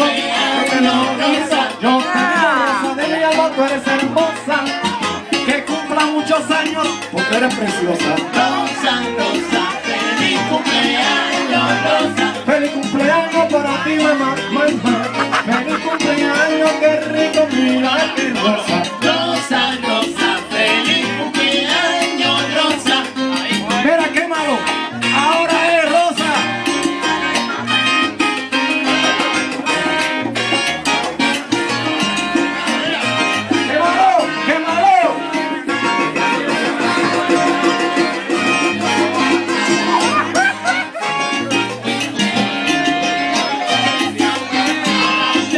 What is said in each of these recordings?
digo, yo te lo digo, yo te digo, Rosa de Villalba, tú eres hermosa, que cumpla muchos años, porque eres preciosa. Rosa, Rosa, feliz cumpleaños, Rosa. Feliz cumpleaños para ti, mamá, mamá. Feliz cumpleaños, qué rico, mira qué rosa. Rosa, Rosa, feliz cumpleaños, Rosa. Mira qué malo, ahora es Rosa. ¡Qué malo, qué malo!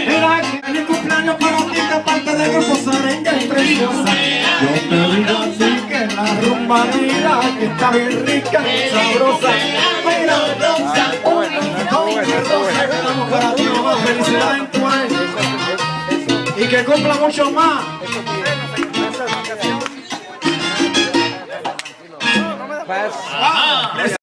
Mira, feliz cumpleaños para ti, de parte del grupo Sarenga y Preciosa. Yo te digo así que la rumba mira, que está bien rica y sabrosa. Mira, Rosa, Rosa, estamos para ti, mamá, felicidades en tu año. Y que cumpla mucho más. Ajá.